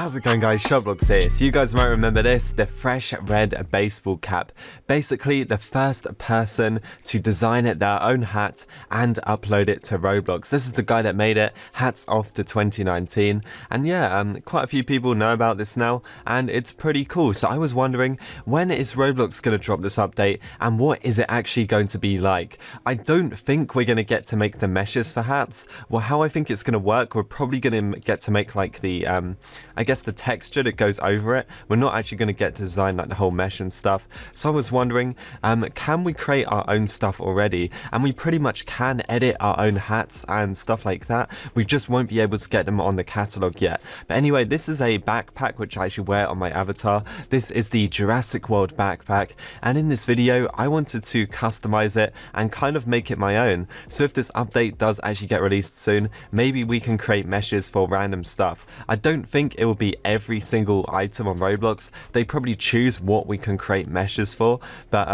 How's it going, guys? SharkBlox here. So you guys might remember this, the fresh red baseball cap. Basically the first person to design it their own hat and upload it to Roblox. This is the guy that made it. Hats off to 2019. And yeah, quite a few people know about this now and it's pretty cool. So I was wondering, when is Roblox going to drop this update and what is it actually going to be like? I don't think we're going to get to make the meshes for hats. Well, how I think it's going to work, we're probably going to get to make like the I guess the texture that goes over it. We're not actually going to get to design like the whole mesh and stuff. So I was wondering, can we create our own stuff already? And we pretty much can edit our own hats and stuff like that. We just won't be able to get them on the catalog yet. But anyway, this is a backpack which I actually wear on my avatar. This is the Jurassic World backpack, and in this video I wanted to customize it and kind of make it my own. So if this update does actually get released soon, maybe we can create meshes for random stuff. I don't think it will be every single item on Roblox. They probably choose what we can create meshes for, but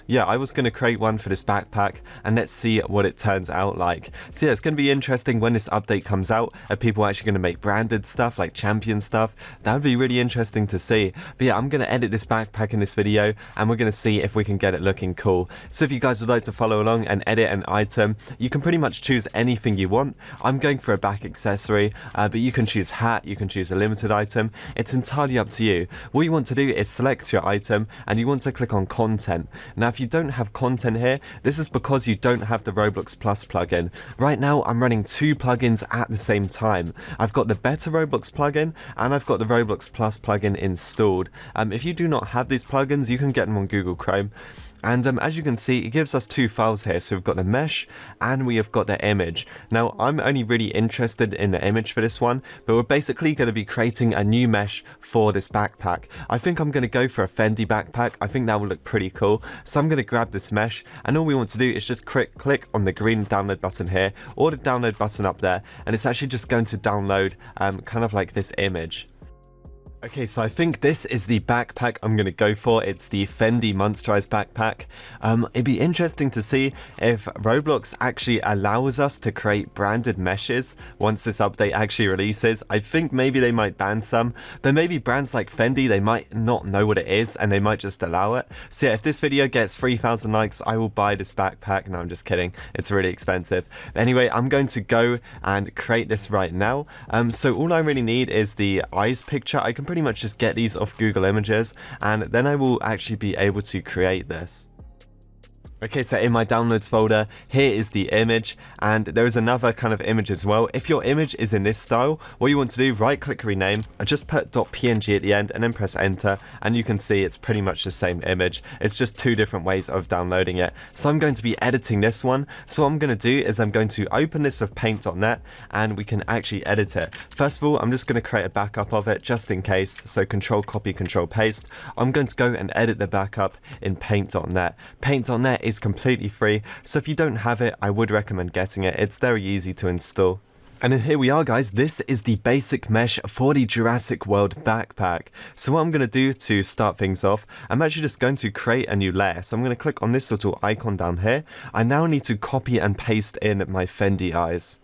yeah, I was going to create one for this backpack and let's see what it turns out like. So yeah, it's going to be interesting when this update comes out. Are people actually going to make branded stuff like champion stuff? That would be really interesting to see. But yeah, I'm going to edit this backpack in this video and we're going to see if we can get it looking cool. So if you guys would like to follow along and edit an item, you can pretty much choose anything you want. I'm going for a back accessory, but you can choose hat, you can choose a limited item. It's entirely up to you. What you want to do is select your item and you want to click on content. Now if you don't have content here, this is because you don't have the Roblox Plus plugin. Right now I'm running two plugins at the same time. I've got the better Roblox plugin and I've got the Roblox Plus plugin installed. If you do not have these plugins, you can get them on Google Chrome. And as you can see, it gives us two files here. So we've got the mesh and we have got the image. Now I'm only really interested in the image for this one, but we're basically going to be creating a new mesh for this backpack. I think I'm going to go for a Fendi backpack. I think that will look pretty cool. So I'm going to grab this mesh and all we want to do is just click on the green download button here or the download button up there, and it's actually just going to download kind of like this image. Okay, so I think this is the backpack I'm going to go for. It's the Fendi Monsterized backpack. It'd be interesting to see if Roblox actually allows us to create branded meshes once this update actually releases. I think maybe they might ban some, but maybe brands like Fendi, they might not know what it is and they might just allow it. So yeah, if this video gets 3,000 likes, I will buy this backpack. No, I'm just kidding. It's really expensive. But anyway, I'm going to go and create this right now. So all I really need is the eyes picture. I can pretty much just get these off Google Images and then I will actually be able to create this. Okay, so in my downloads folder, here is the image, and there is another kind of image as well. If your image is in this style, what you want to do, right click rename, and just put .png at the end and then press enter, and you can see it's pretty much the same image. It's just two different ways of downloading it. So I'm going to be editing this one. So what I'm going to do is I'm going to open this with paint.net and we can actually edit it. First of all, I'm just going to create a backup of it just in case. So control copy, control paste. I'm going to go and edit the backup in paint.net. Paint.net is completely free, so if you don't have it, I would recommend getting it. It's very easy to install. And then here we are, guys. This is the basic mesh for the Jurassic World backpack. So what I'm going to do to start things off, I'm actually just going to create a new layer. So I'm going to click on this little icon down here. I now need to copy and paste in my Fendi eyes.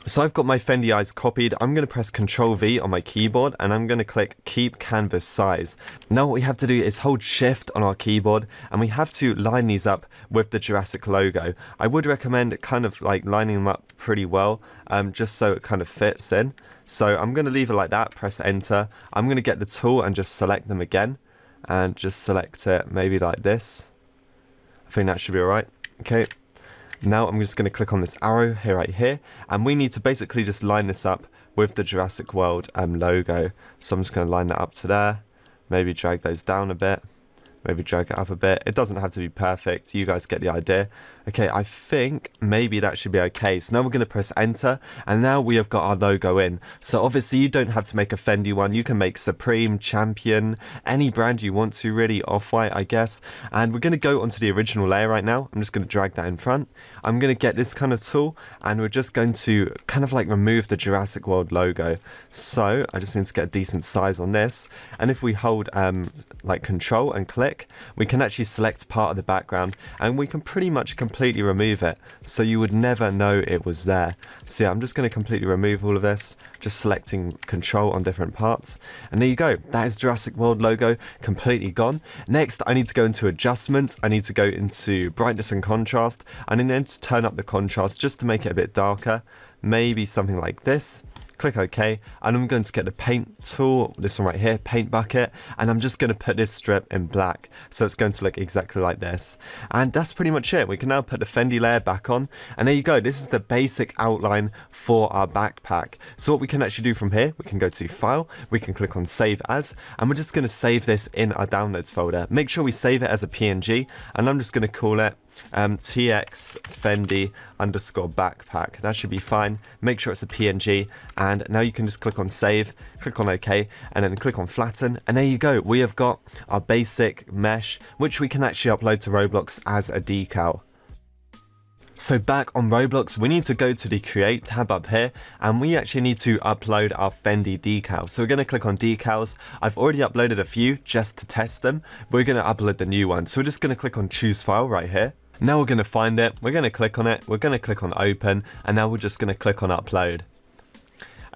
So I've got my Fendi eyes copied. I'm going to press Ctrl V on my keyboard and I'm going to click Keep Canvas Size. Now what we have to do is hold Shift on our keyboard and we have to line these up with the Jurassic logo. I would recommend kind of like lining them up pretty well, just so it kind of fits in. So I'm going to leave it like that, press Enter. I'm going to get the tool and just select them again and just select it maybe like this. I think that should be alright. Okay. Now I'm just going to click on this arrow here, right here, and we need to basically just line this up with the Jurassic World logo. So I'm just going to line that up to there, maybe drag those down a bit, maybe drag it up a bit. It doesn't have to be perfect, you guys get the idea. Okay, I think maybe that should be okay. So now we're going to press enter and now we have got our logo in. So obviously you don't have to make a Fendi one. You can make Supreme, Champion, any brand you want to, really, Off-White I guess. And we're going to go onto the original layer right now. I'm just going to drag that in front. I'm going to get this kind of tool and we're just going to kind of like remove the Jurassic World logo. So I just need to get a decent size on this. And if we hold like Control and click, click, we can actually select part of the background and we can pretty much completely remove it, so you would never know it was there. So yeah, I'm just going to completely remove all of this, just selecting control on different parts, and there you go. That is Jurassic World logo completely gone. Next, I need to go into adjustments. I need to go into brightness and contrast. I need to turn up the contrast just to make it a bit darker, maybe something like this. Click OK, and I'm going to get the paint tool, this one right here, paint bucket, and I'm just going to put this strip in black, so it's going to look exactly like this. And that's pretty much it. We can now put the Fendi layer back on, and there you go. This is the basic outline for our backpack. So what we can actually do from here, we can go to File, we can click on Save As, and we're just going to save this in our Downloads folder. Make sure we save it as a PNG, and I'm just going to call it TX Fendi _ backpack. That should be fine. Make sure it's a PNG, and now you can just click on save, click on OK, and then click on flatten, and there you go. We have got our basic mesh, which we can actually upload to ROBLOX as a decal. So back on ROBLOX, we need to go to the Create tab up here, and we actually need to upload our Fendi decal. So we're going to click on decals. I've already uploaded a few just to test them. We're going to upload the new one. So we're just going to click on Choose File right here. Now we're going to find it. We're going to click on it. We're going to click on Open, and now we're just going to click on Upload.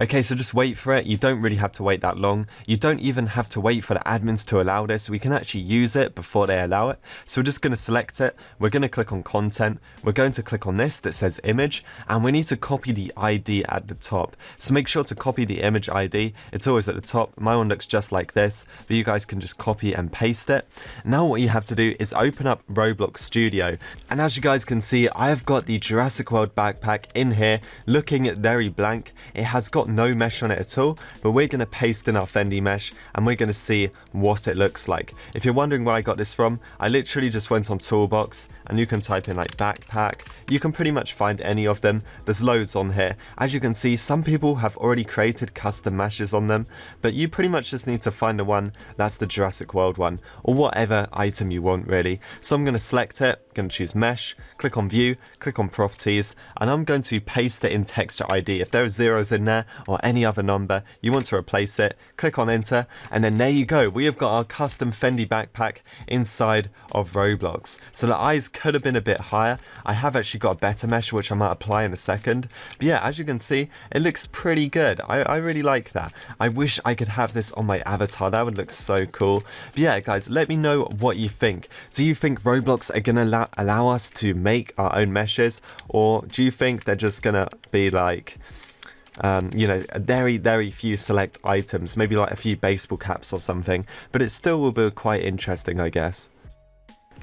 Okay, so just wait for it. You don't really have to wait that long. You don't even have to wait for the admins to allow this. We can actually use it before they allow it. So we're just going to select it. We're going to click on Content. We're going to click on this that says Image, and we need to copy the ID at the top. So make sure to copy the image ID. It's always at the top. My one looks just like this, but you guys can just copy and paste it. Now what you have to do is open up ROBLOX Studio. And as you guys can see, I have got the Jurassic World backpack in here, looking very blank. It has got no mesh on it at all, but we're going to paste in our Fendi mesh, and we're going to see what it looks like. If you're wondering where I got this from, I literally just went on Toolbox, and you can type in like backpack. You can pretty much find any of them. There's loads on here. As you can see, some people have already created custom meshes on them, but you pretty much just need to find the one that's the Jurassic World one, or whatever item you want really. So I'm going to select it, going to choose mesh, click on view, click on properties, and I'm going to paste it in texture ID. If there are zeros in there or any other number you want to replace it, click on enter, and then there you go. We have got our custom Fendi backpack inside of ROBLOX. So the eyes could have been a bit higher. I have actually got a better mesh which I might apply in a second, but yeah, as you can see, it looks pretty good. I really like that. I wish I could have this on my avatar. That would look so cool. But yeah guys, let me know what you think. Do you think ROBLOX are gonna allow us to make our own meshes, or do you think they're just gonna be like you know, very few select items, maybe like a few baseball caps or something, but it still will be quite interesting, I guess.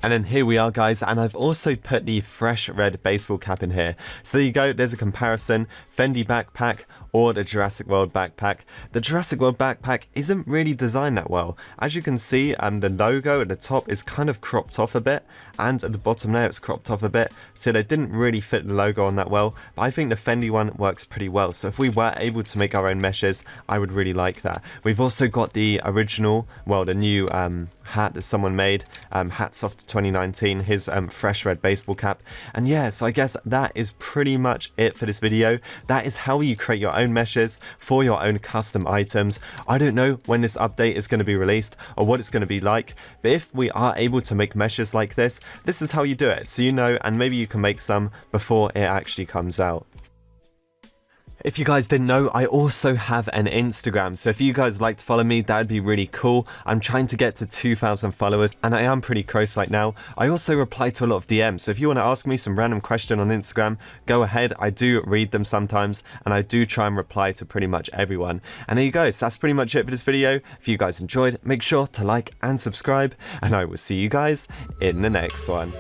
And then here we are guys, and I've also put the fresh red baseball cap in here. So there you go, there's a comparison, Fendi backpack or the Jurassic World backpack. The Jurassic World backpack isn't really designed that well. As you can see, the logo at the top is kind of cropped off a bit, and at the bottom now it's cropped off a bit, so they didn't really fit the logo on that well, but I think the Fendi one works pretty well. So if we were able to make our own meshes, I would really like that. We've also got the original, well, the new hat that someone made, hats off to 2019, his fresh red baseball cap. And yeah, so I guess that is pretty much it for this video. That is how you create your own meshes for your own custom items. I don't know when this update is going to be released or what it's going to be like, but if we are able to make meshes like this, this is how you do it, so you know, and maybe you can make some before it actually comes out. If you guys didn't know, I also have an Instagram, so if you guys like to follow me, that would be really cool. I'm trying to get to 2,000 followers, and I am pretty close right now. I also reply to a lot of DMs, so if you want to ask me some random question on Instagram, go ahead. I do read them sometimes, and I do try and reply to pretty much everyone. And there you go, so that's pretty much it for this video. If you guys enjoyed, make sure to like and subscribe, and I will see you guys in the next one.